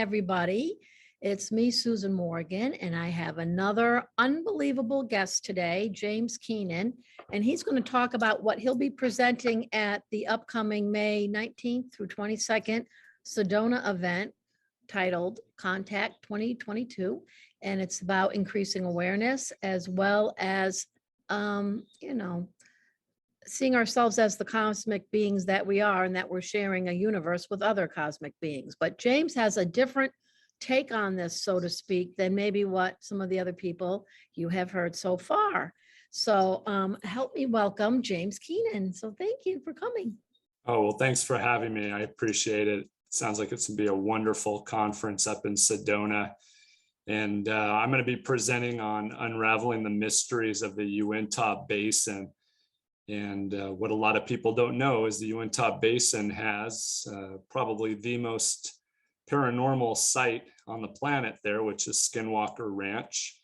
everybody. It's me, Susan Morgan, and I have another unbelievable guest today, James Keenan, and he's going to talk about what he'll be presenting at the upcoming May 19th through 22nd Sedona event titled Contact 2022, and it's about increasing awareness as well as, seeing ourselves as the cosmic beings that we are and that we're sharing a universe with other cosmic beings. But James has a different take on this, so to speak, than maybe what some of the other people you have heard so far. So help me welcome James Keenan. So thank you for coming. Oh, well, thanks for having me. I appreciate it. Sounds like it's going to be a wonderful conference up in Sedona. And I'm going to be presenting on unraveling the mysteries of the Uinta Basin. And what a lot of people don't know is the Uinta Basin has probably the most paranormal site on the planet there, which is Skinwalker Ranch.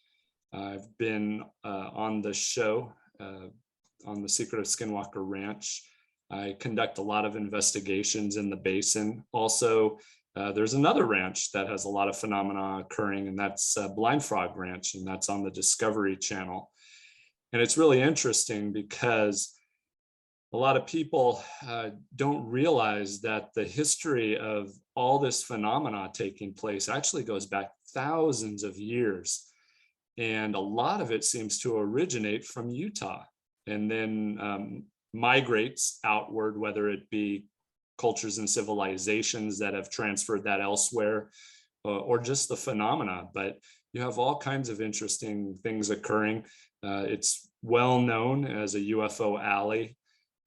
I've been on the show on The Secret of Skinwalker Ranch. I conduct a lot of investigations in the basin. Also, there's another ranch that has a lot of phenomena occurring, and that's Blind Frog Ranch, and that's on the Discovery Channel. And it's really interesting because a lot of people don't realize that the history of all this phenomena taking place actually goes back thousands of years. And a lot of it seems to originate from Utah and then migrates outward, whether it be cultures and civilizations that have transferred that elsewhere or just the phenomena. But you have all kinds of interesting things occurring. It's well known as a UFO alley.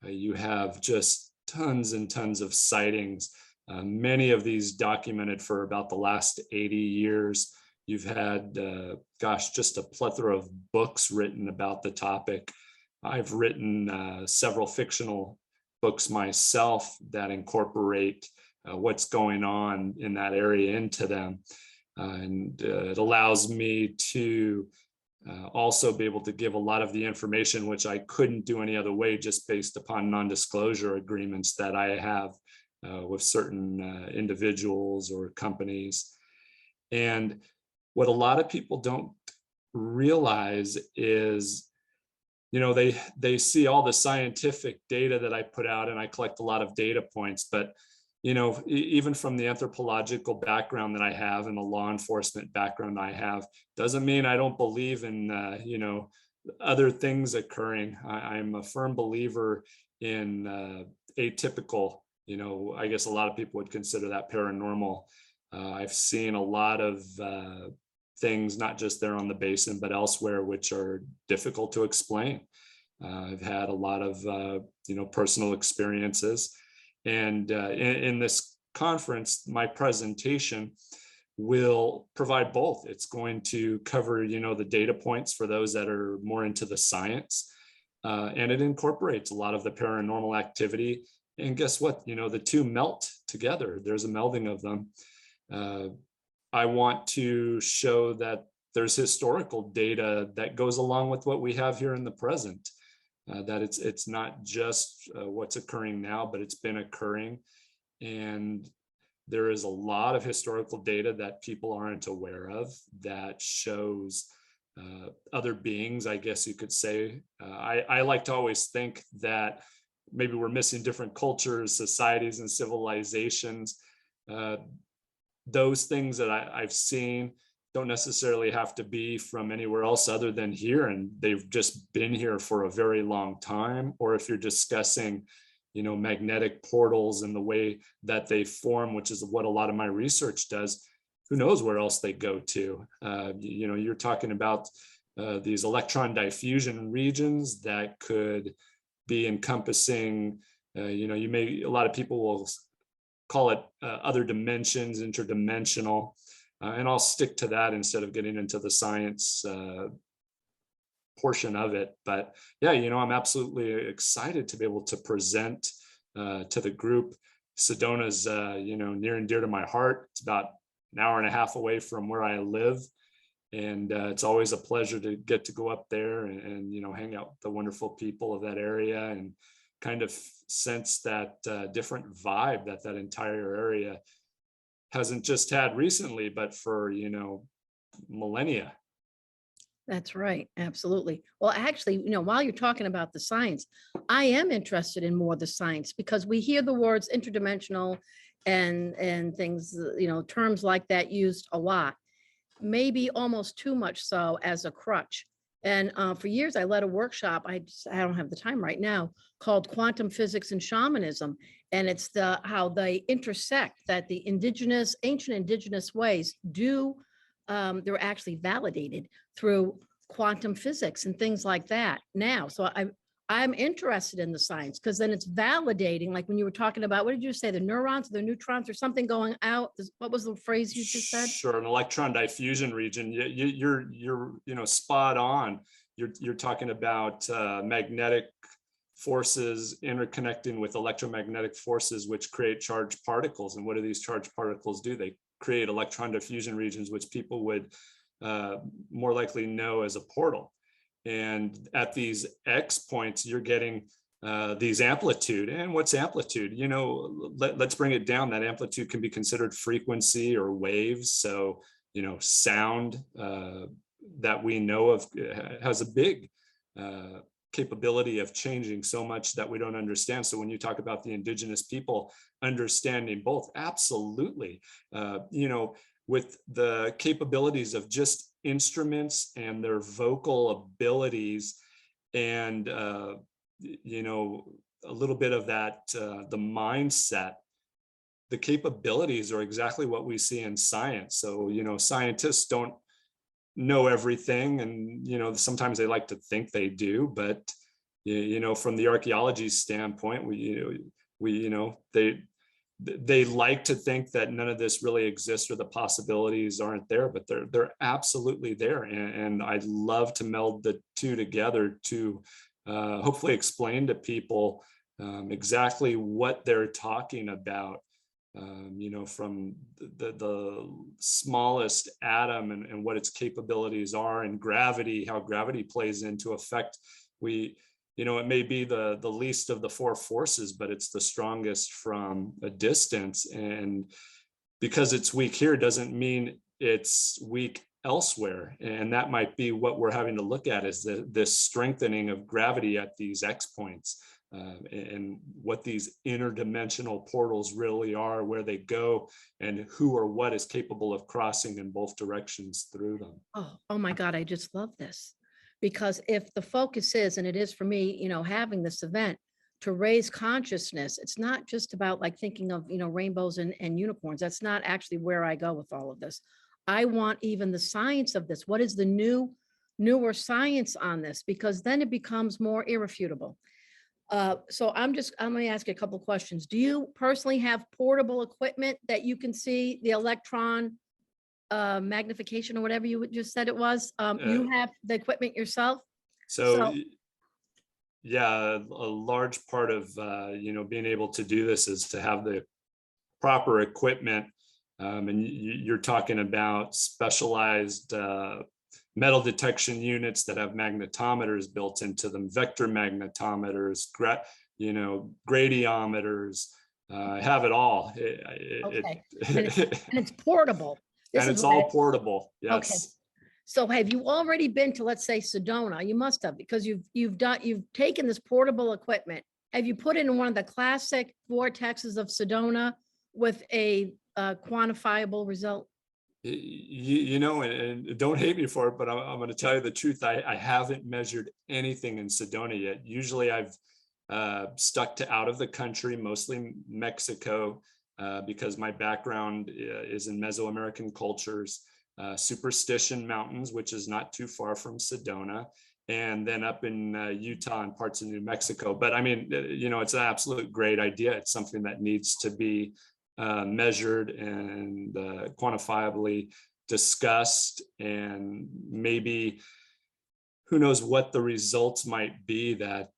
You have just tons and tons of sightings, many of these documented for about the last 80 years. You've had, just a plethora of books written about the topic. I've written several fictional books myself that incorporate what's going on in that area into them. And it allows me to also be able to give a lot of the information which I couldn't do any other way, just based upon non-disclosure agreements that I have with certain individuals or companies. And what a lot of people don't realize is, they see all the scientific data that I put out, and I collect a lot of data points, but even from the anthropological background that I have and the law enforcement background I have, doesn't mean I don't believe in, other things occurring. I'm a firm believer in atypical, I guess a lot of people would consider that paranormal. I've seen a lot of things, not just there on the basin, but elsewhere, which are difficult to explain. I've had a lot of, personal experiences. And in this conference, my presentation will provide both. It's going to cover, the data points for those that are more into the science, and it incorporates a lot of the paranormal activity. And guess what? The two melt together. There's a melding of them. I want to show that there's historical data that goes along with what we have here in the present. That it's not just what's occurring now, but it's been occurring. And there is a lot of historical data that people aren't aware of that shows other beings, I guess you could say. I like to always think that maybe we're missing different cultures, societies, and civilizations. Those things that I've seen don't necessarily have to be from anywhere else other than here, and they've just been here for a very long time. Or if you're discussing, magnetic portals and the way that they form, which is what a lot of my research does, who knows where else they go to. You're talking about these electron diffusion regions that could be encompassing, a lot of people will call it other dimensions, interdimensional. And I'll stick to that instead of getting into the science portion of it. But yeah, I'm absolutely excited to be able to present to the group. Sedona's, near and dear to my heart. It's about an hour and a half away from where I live. And it's always a pleasure to get to go up there and hang out with the wonderful people of that area and kind of sense that different vibe that entire area hasn't just had recently, but for, millennia. That's right. Absolutely. Well, actually, while you're talking about the science, I am interested in more of the science because we hear the words interdimensional and things, terms like that used a lot, maybe almost too much so as a crutch. And for years, I led a workshop. I don't have the time right now, called Quantum Physics and Shamanism, and it's how they intersect, that the ancient indigenous ways do. They're actually validated through quantum physics and things like that now. So I'm interested in the science because then it's validating. Like when you were talking about, what did you say, the neurons, the neutrons, or something going out? What was the phrase you just said? Sure, an electron diffusion region. You're spot on. You're talking about magnetic forces interconnecting with electromagnetic forces, which create charged particles. And what do these charged particles do? They create electron diffusion regions, which people would more likely know as a portal. And at these X points, you're getting these amplitude. And what's amplitude? Let's bring it down. That amplitude can be considered frequency or waves. So, sound that we know of has a big capability of changing so much that we don't understand. So when you talk about the indigenous people understanding both, absolutely, with the capabilities of just instruments and their vocal abilities and, a little bit of that, the mindset, the capabilities are exactly what we see in science. So, scientists don't know everything, and sometimes they like to think they do, but from the archaeology standpoint, they like to think that none of this really exists or the possibilities aren't there, but they're absolutely there. And I'd love to meld the two together to hopefully explain to people exactly what they're talking about. From the smallest atom and what its capabilities are, and gravity, how gravity plays into effect. It may be the least of the four forces, but it's the strongest from a distance. And because it's weak here doesn't mean it's weak elsewhere. And that might be what we're having to look at, is this strengthening of gravity at these X points. And what these interdimensional portals really are, where they go, and who or what is capable of crossing in both directions through them. Oh my God, I just love this. Because if the focus is, and it is for me, having this event to raise consciousness, it's not just about like thinking of, rainbows and unicorns. That's not actually where I go with all of this. I want even the science of this. What is the newer science on this? Because then it becomes more irrefutable. So I'm going to ask you a couple of questions. Do you personally have portable equipment that you can see the electron magnification or whatever you just said it was? You have the equipment yourself? So yeah, a large part of being able to do this is to have the proper equipment. And you're talking about specialized metal detection units that have magnetometers built into them, vector magnetometers, gradiometers. I have it all. Okay. And it's portable. And it's all portable. Yes. Okay. So have you already been to, let's say, Sedona? You must have, because you've taken this portable equipment. Have you put it in one of the classic vortexes of Sedona with a quantifiable result? And don't hate me for it, but I'm going to tell you the truth. I haven't measured anything in Sedona yet. Usually I've stuck to out of the country, mostly Mexico, because my background is in Mesoamerican cultures, Superstition Mountains, which is not too far from Sedona, and then up in Utah and parts of New Mexico. But I mean, it's an absolute great idea. It's something that needs to be measured and quantifiably discussed, and maybe who knows what the results might be that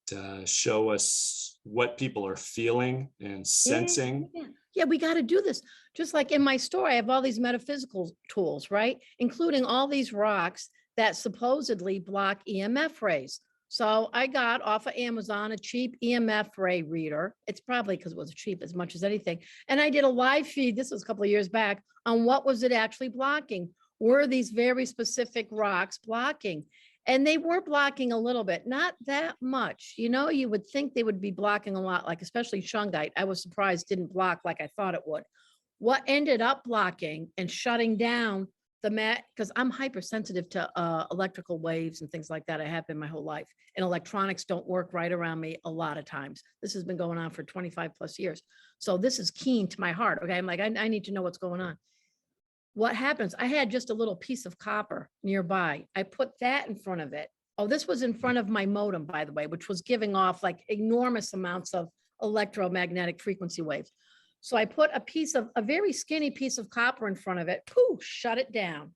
show us what people are feeling and sensing. Yeah, we got to do this. Just like in my store, I have all these metaphysical tools, right? Including all these rocks that supposedly block EMF rays. So I got off of Amazon a cheap EMF ray reader. It's probably because it was cheap as much as anything. And I did a live feed, this was a couple of years back, on what was it actually blocking? Were these very specific rocks blocking? And they were blocking a little bit, not that much. You know, you would think they would be blocking a lot, like especially shungite. I was surprised didn't block like I thought it would. What ended up blocking and shutting down the mat, because I'm hypersensitive to electrical waves and things like that. I have been my whole life, and electronics don't work right around me a lot of times. This has been going on for 25 plus years. So this is keen to my heart. Okay. I'm like, I need to know what's going on. What happens? I had just a little piece of copper nearby. I put that in front of it. Oh, this was in front of my modem, by the way, which was giving off like enormous amounts of electromagnetic frequency waves. So I put a very skinny piece of copper in front of it, poof, shut it down.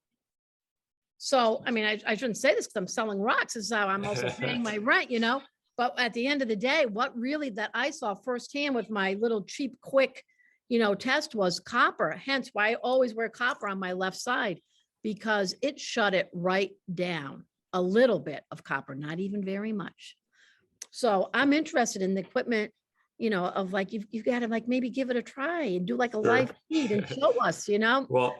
So, I mean, I shouldn't say this because I'm selling rocks. This is how I'm also paying my rent, you know? But at the end of the day, what really that I saw firsthand with my little cheap, quick, test was copper. Hence why I always wear copper on my left side, because it shut it right down. A little bit of copper, not even very much. So I'm interested in the equipment, of like, you've got to like maybe give it a try and do like a live feed and show us, Well,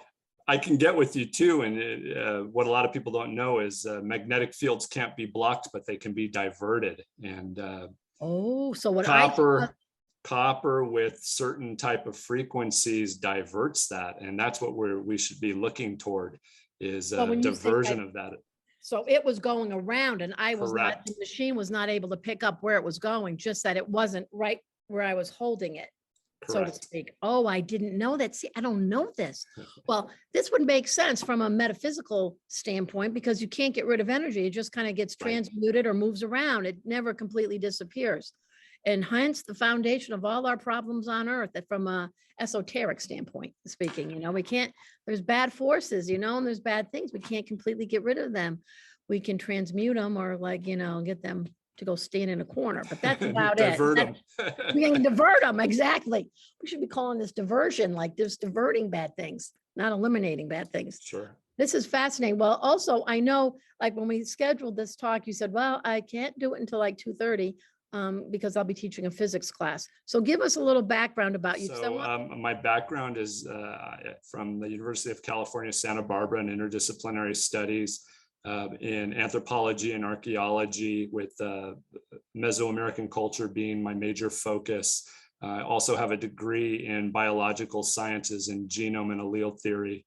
I can get with you too. And what a lot of people don't know is magnetic fields can't be blocked, but they can be diverted. And so what copper with certain type of frequencies diverts that. And that's what we should be looking toward, is a diversion of that. So it was going around, and Correct. the machine was not able to pick up where it was going, just that it wasn't right where I was holding it, so to speak. Oh, I didn't know that. See, I don't know this. Well, this would make sense from a metaphysical standpoint, because you can't get rid of energy. It just kind of gets transmuted or moves around. It never completely disappears. And hence the foundation of all our problems on earth, that from a esoteric standpoint speaking, we can't, there's bad forces, and there's bad things. We can't completely get rid of them. We can transmute them, or like, get them to go stand in a corner, but that's about it. We can divert them. Exactly. We should be calling this diversion, like just diverting bad things, not eliminating bad things. Sure. This is fascinating. Well, also, I know, like when we scheduled this talk, you said, well, I can't do it until like 2:30. Because I'll be teaching a physics class. So give us a little background about you. So my background is from the University of California, Santa Barbara, in interdisciplinary studies in anthropology and archaeology, with Mesoamerican culture being my major focus. I also have a degree in biological sciences and genome and allele theory.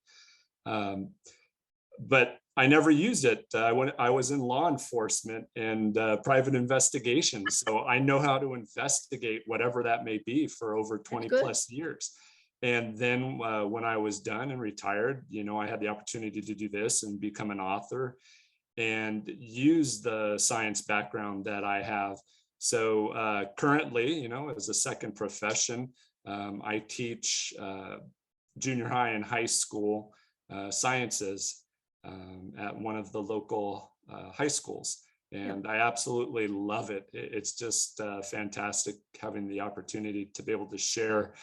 But I never used it. I was in law enforcement and private investigations. So I know how to investigate whatever that may be for over 20 plus years. And then when I was done and retired, I had the opportunity to do this and become an author and use the science background that I have. So currently, as a second profession, I teach junior high and high school sciences at one of the local high schools. And I absolutely love it. It's just fantastic having the opportunity to be able to share,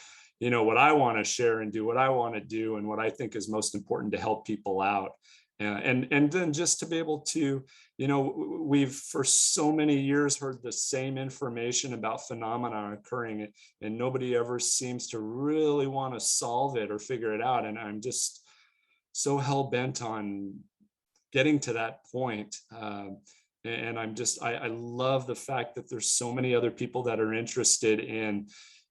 what I want to share and do what I want to do and what I think is most important to help people out. And then just to be able to, we've for so many years heard the same information about phenomena occurring, and nobody ever seems to really want to solve it or figure it out. And I'm just so hell-bent on getting to that point. And I love the fact that there's so many other people that are interested in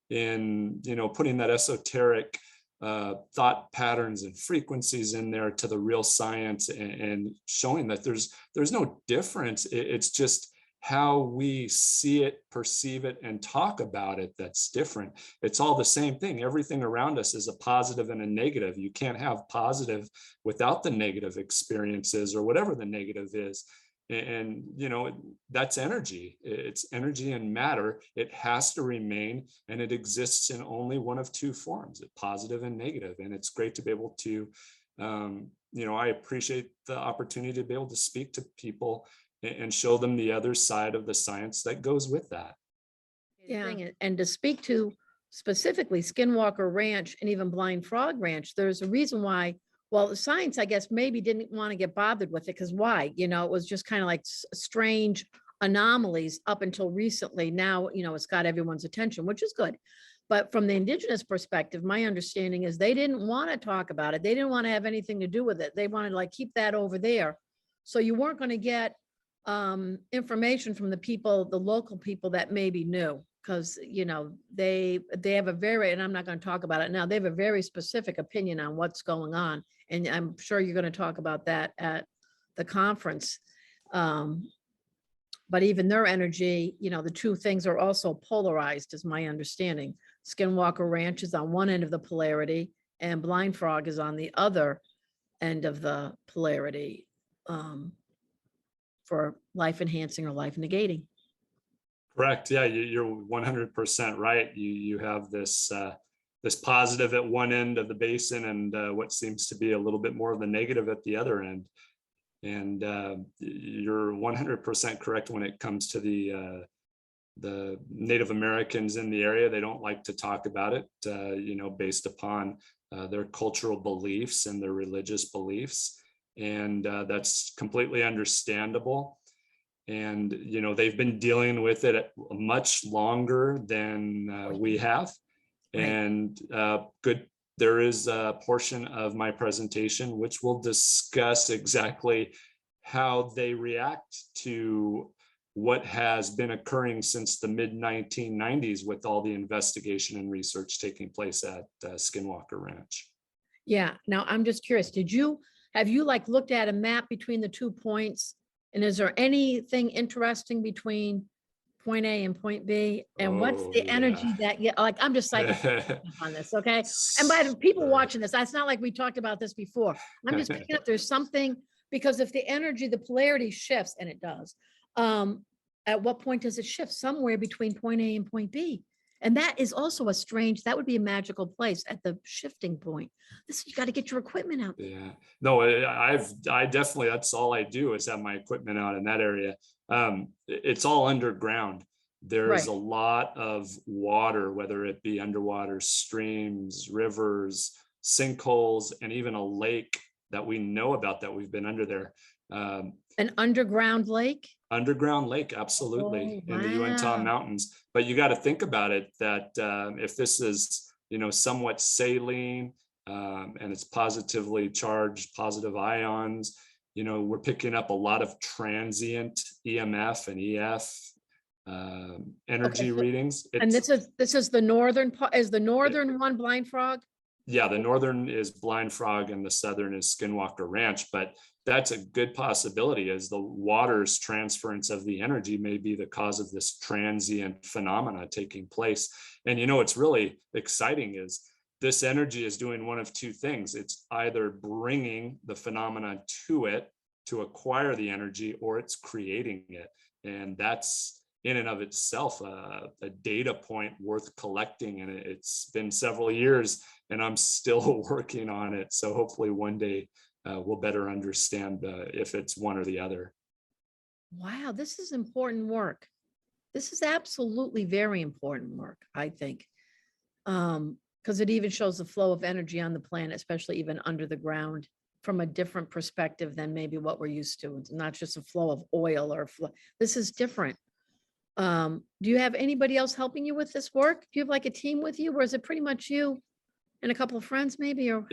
putting that esoteric thought patterns and frequencies in there to the real science, and showing that there's no difference. It's just how we see it, perceive it, and talk about it that's different. It's all the same thing. Everything around us is a positive and a negative. You can't have positive without the negative experiences, or whatever the negative is. And that's energy. It's energy and matter. It has to remain, and it exists in only one of two forms, positive and negative. And it's great to be able to I appreciate the opportunity to be able to speak to people and show them the other side of the science that goes with that. Yeah, and to speak to specifically Skinwalker Ranch and even Blind Frog Ranch, there's a reason why. Well, the science, I guess, maybe didn't want to get bothered with it, because why? It was just kind of like a strange anomalies up until recently. Now, it's got everyone's attention, which is good. But from the indigenous perspective, my understanding is they didn't want to talk about it. They didn't want to have anything to do with it. They wanted to like keep that over there. So you weren't going to get information from the people, the local people that maybe knew, because they have a very, and I'm not going to talk about it now, they have a very specific opinion on what's going on. And I'm sure you're going to talk about that at the conference. But even their energy, the two things are also polarized, is my understanding. Skinwalker Ranch is on one end of the polarity, and Blind Frog is on the other end of the polarity, for life enhancing or life negating. Correct. Yeah, you're 100% right. You have this this positive at one end of the basin, and what seems to be a little bit more of the negative at the other end. And you're 100% correct when it comes to the Native Americans in the area. They don't like to talk about it, based upon their cultural beliefs and their religious beliefs. And that's completely understandable. And, they've been dealing with it much longer than we have. Right. And there is a portion of my presentation which will discuss exactly how they react to what has been occurring since the mid 1990s with all the investigation and research taking place at Skinwalker Ranch. Yeah. Now I'm just curious, have you like looked at a map between the 2 points? And is there anything interesting between point A and point B? And what's the energy that, like, I'm just like on this, okay? And by the people watching this, it's not like we talked about this before. I'm just picking up, there's something, because if the energy, the polarity shifts, and it does, at what point does it shift? Somewhere between point A and point B. And that is also that would be a magical place at the shifting point. You got to get your equipment out there. Yeah, no, I definitely, that's all I do is have my equipment out in that area. It's all underground. There is a lot of water, whether it be underwater streams, rivers, sinkholes, and even a lake that we know about that we've been under there. An underground lake? Underground lake, absolutely, in the Uinta Mountains. But you got to think about it that if this is, somewhat saline, and it's positively charged, positive ions, we're picking up a lot of transient EMF and EF energy readings. And this is the northern part. Is the northern one Blind Frog? Yeah, the northern is Blind Frog and the southern is Skinwalker Ranch. But that's a good possibility, as the water's transference of the energy may be the cause of this transient phenomena taking place. And what's really exciting is this energy is doing one of two things. It's either bringing the phenomena to it to acquire the energy, or it's creating it. And that's in and of itself a data point worth collecting. And it's been several years and I'm still working on it. So hopefully one day we'll better understand if it's one or the other. Wow, this is important work. This is absolutely very important work, I think. Because it even shows the flow of energy on the planet, especially even under the ground, from a different perspective than maybe what we're used to. It's not just a flow of oil or flow. This is different. Do you have anybody else helping you with this work? Do you have like a team with you, or is it pretty much you and a couple of friends maybe? Or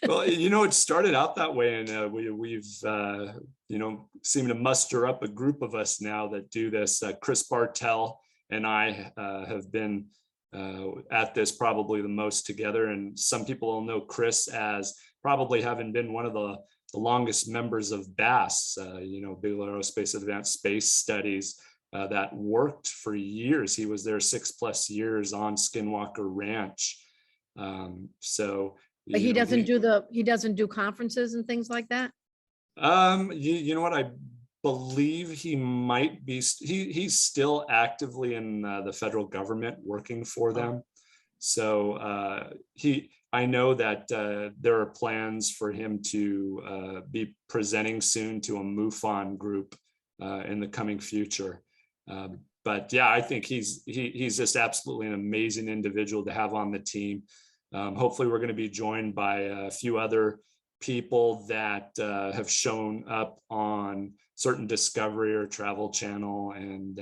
well, it started out that way, and we've seemed to muster up a group of us now that do this. Chris Bartell and I have been at this probably the most together, and some people will know Chris as probably having been one of the longest members of BASS, Bigelow Aerospace Advanced Space Studies, that worked for years. He was there 6+ years on Skinwalker Ranch. So he doesn't do conferences and things like that. You know what, I believe he might be. He's still actively in the federal government working for them. So I know that there are plans for him to be presenting soon to a MUFON group in the coming future. But yeah, I think he's just absolutely an amazing individual to have on the team. Hopefully we're going to be joined by a few other people that have shown up on certain Discovery or Travel Channel and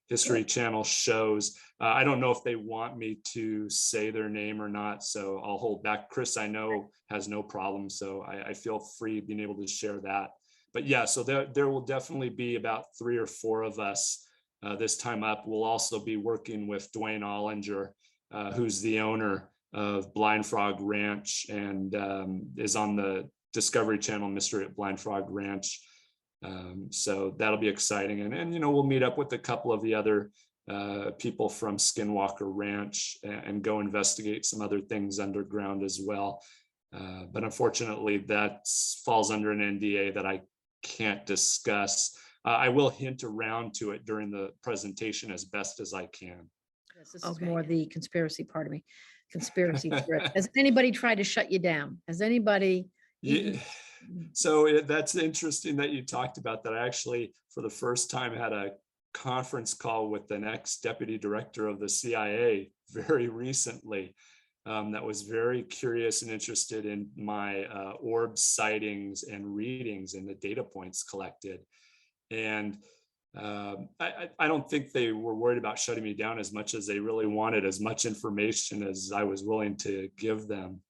History Channel shows. I don't know if they want me to say their name or not, so I'll hold back. Chris, I know, has no problem, so I feel free being able to share that. But yeah, so there will definitely be about 3 or 4 of us this time up. We'll also be working with Dwayne Ollinger, who's the owner of Blind Frog Ranch and is on the Discovery Channel Mystery at Blind Frog Ranch. So that'll be exciting. And, you know, we'll meet up with a couple of the other people from Skinwalker Ranch and go investigate some other things underground as well. But unfortunately, that falls under an NDA that I can't discuss. I will hint around to it during the presentation as best as I can. Yes, this is more the conspiracy part of me, conspiracy theory. Has anybody tried to shut you down? Has anybody? Yeah. So that's interesting that you talked about that. I actually, for the first time, had a conference call with the next deputy director of the CIA very recently. That was very curious and interested in my orb sightings and readings and the data points collected. And I don't think they were worried about shutting me down as much as they really wanted as much information as I was willing to give them.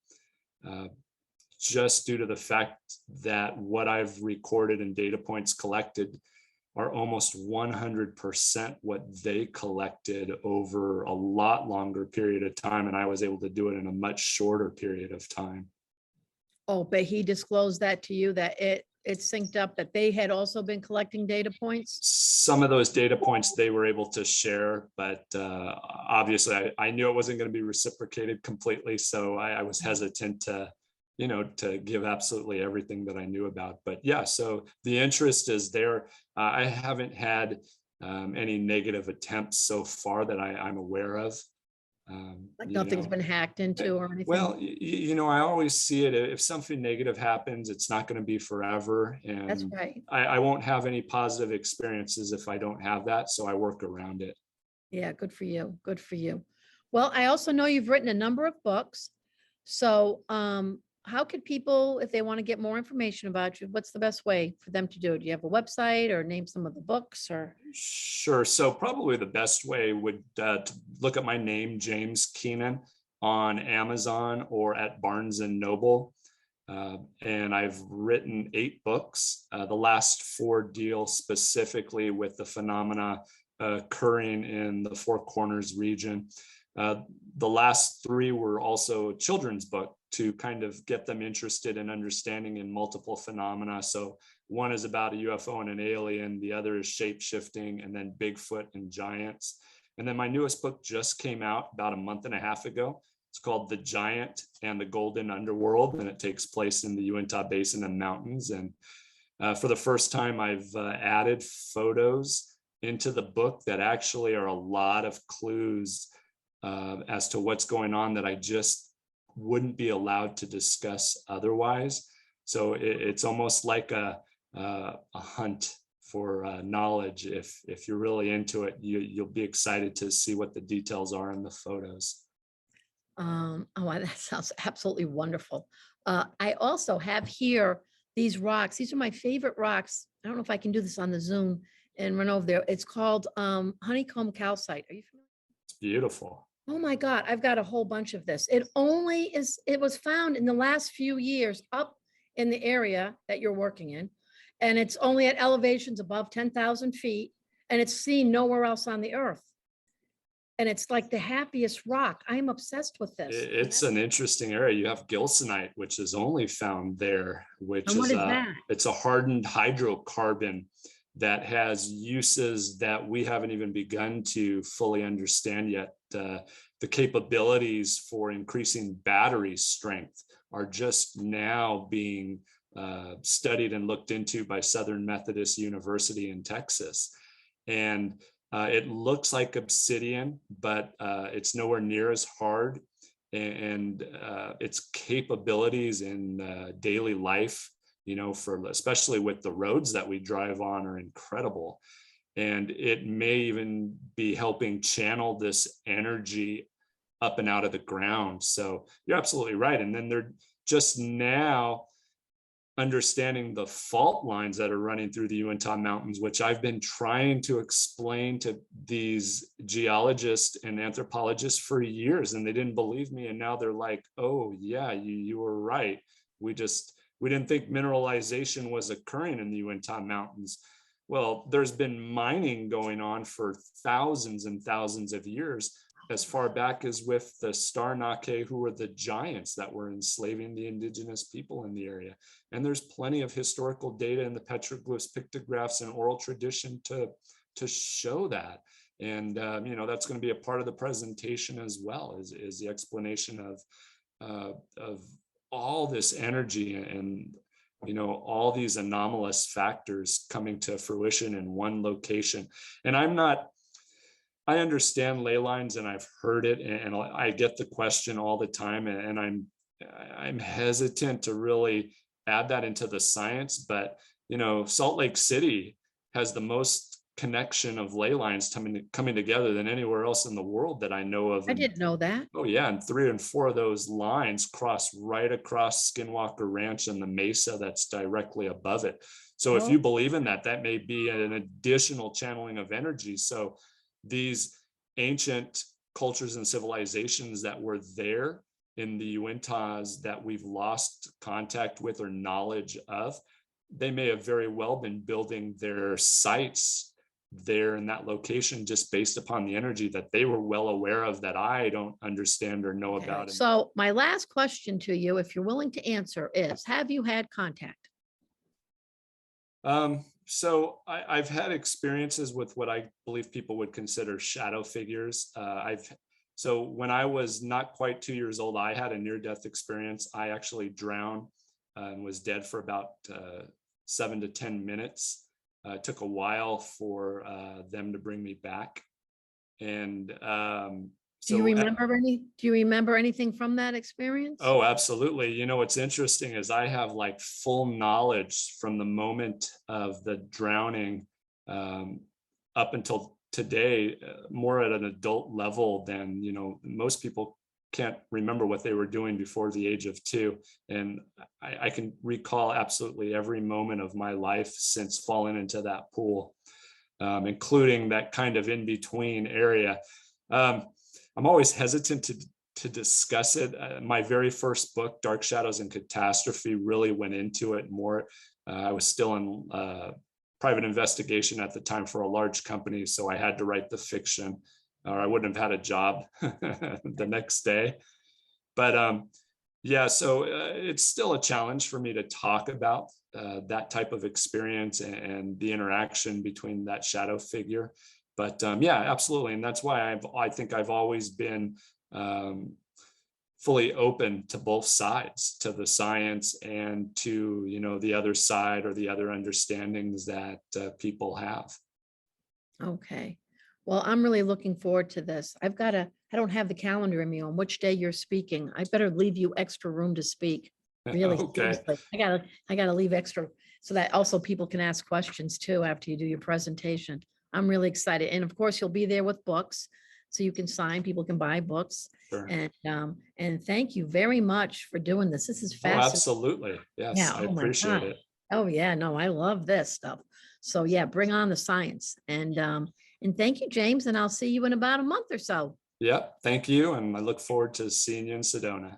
Just due to the fact that what I've recorded and data points collected are almost 100% what they collected over a lot longer period of time. And I was able to do it in a much shorter period of time. Oh, but he disclosed that to you, that it synced up, that they had also been collecting data points? Some of those data points they were able to share, but obviously I knew it wasn't going to be reciprocated completely. So I was hesitant to, you know, to give absolutely everything that I knew about. But yeah, so the interest is there. I haven't had any negative attempts so far that I'm aware of. Like nothing's been hacked into or anything? Well, you know, I always see it. If something negative happens, it's not going to be forever. And That's right. I won't have any positive experiences if I don't have that. So I work around it. Yeah, good for you. Good for you. Well, I also know you've written a number of books. So how could people, if they want to get more information about you, what's the best way for them to do it? Do you have a website or name some of the books or? Sure. So probably the best way would to look at my name, James Keenan, on Amazon or at Barnes and Noble. And I've written 8 books. The last 4 deal specifically with the phenomena occurring in the Four Corners region. The last 3 were also a children's book to kind of get them interested in understanding in multiple phenomena. So one is about a UFO and an alien, the other is shape shifting, and then Bigfoot and giants. And then my newest book just came out about a month and a half ago. It's called The Giant and the Golden Underworld, and it takes place in the Uinta Basin and mountains. And for the first time, I've added photos into the book that actually are a lot of clues as to what's going on that I just wouldn't be allowed to discuss otherwise. So it's almost like a hunt for knowledge. If you're really into it, you'll be excited to see what the details are in the photos. Oh, that sounds absolutely wonderful. I also have here these rocks. These are my favorite rocks. I don't know if I can do this on the Zoom and run over there. It's called honeycomb calcite. Are you familiar? It's beautiful. Oh my God, I've got a whole bunch of this. It was found in the last few years up in the area that you're working in. And it's only at elevations above 10,000 feet. And it's seen nowhere else on the earth. And it's like the happiest rock. I'm obsessed with this. It's an interesting area. You have gilsonite, which is only found there, which And what is that? It's a hardened hydrocarbon that has uses that we haven't even begun to fully understand yet. The capabilities for increasing battery strength are just now being studied and looked into by Southern Methodist University in Texas. And it looks like obsidian, but it's nowhere near as hard. And its capabilities in daily life, you know, for especially with the roads that we drive on, are incredible. And it may even be helping channel this energy up and out of the ground. So you're absolutely right. And then they're just now understanding the fault lines that are running through the Uinta Mountains, which I've been trying to explain to these geologists and anthropologists for years, and they didn't believe me. And now they're like, oh yeah, you were right. We didn't think mineralization was occurring in the Uinta Mountains. Well, there's been mining going on for thousands and thousands of years, as far back as with the Starnake, who were the giants that were enslaving the indigenous people in the area. And there's plenty of historical data in the petroglyphs, pictographs, and oral tradition to show that. And that's going to be a part of the presentation as well, is the explanation of all this energy and all these anomalous factors coming to fruition in one location. And I understand ley lines, and I've heard it, and I get the question all the time, and I'm hesitant to really add that into the science. But Salt Lake City has the most connection of ley lines coming together than anywhere else in the world that I know of. I didn't know that. Oh yeah, and 3 and 4 of those lines cross right across Skinwalker Ranch and the mesa that's directly above it. So if you believe in that, that may be an additional channeling of energy. So these ancient cultures and civilizations that were there in the Uintas that we've lost contact with or knowledge of, they may have very well been building their sites there in that location just based upon the energy that they were well aware of that I don't understand or know about. So my last question to you, if you're willing to answer, is have you had contact? So I've had experiences with what I believe people would consider shadow figures. So when I was not quite 2 years old, I had a near-death experience. I actually drowned and was dead for about 7 to 10 minutes. It took a while for them to bring me back. And do you remember anything from that experience? Oh, absolutely. What's interesting is I have like full knowledge from the moment of the drowning up until today, more at an adult level than, most people can't remember what they were doing before the age of 2. And I can recall absolutely every moment of my life since falling into that pool, including that kind of in-between area. I'm always hesitant to discuss it. My very first book, Dark Shadows and Catastrophe, really went into it more. I was still in private investigation at the time for a large company, so I had to write the fiction, or I wouldn't have had a job the next day. But so it's still a challenge for me to talk about that type of experience and the interaction between that shadow figure. But absolutely. And that's why I think I've always been fully open to both sides, to the science and to, the other side or the other understandings that people have. Okay. Well, I'm really looking forward to this. I don't have the calendar in me on which day you're speaking. I better leave you extra room to speak. Really. Okay. Seriously. I gotta leave extra so that also people can ask questions too after you do your presentation. I'm really excited. And of course, you'll be there with books so you can sign, people can buy books. Sure. And thank you very much for doing this. This is fascinating. Oh, absolutely. Yes, Yeah, I oh my appreciate God. it. Oh yeah, no, I love this stuff. So yeah, bring on the science. And thank you, James, and I'll see you in about a month or so. Yeah, thank you. And I look forward to seeing you in Sedona.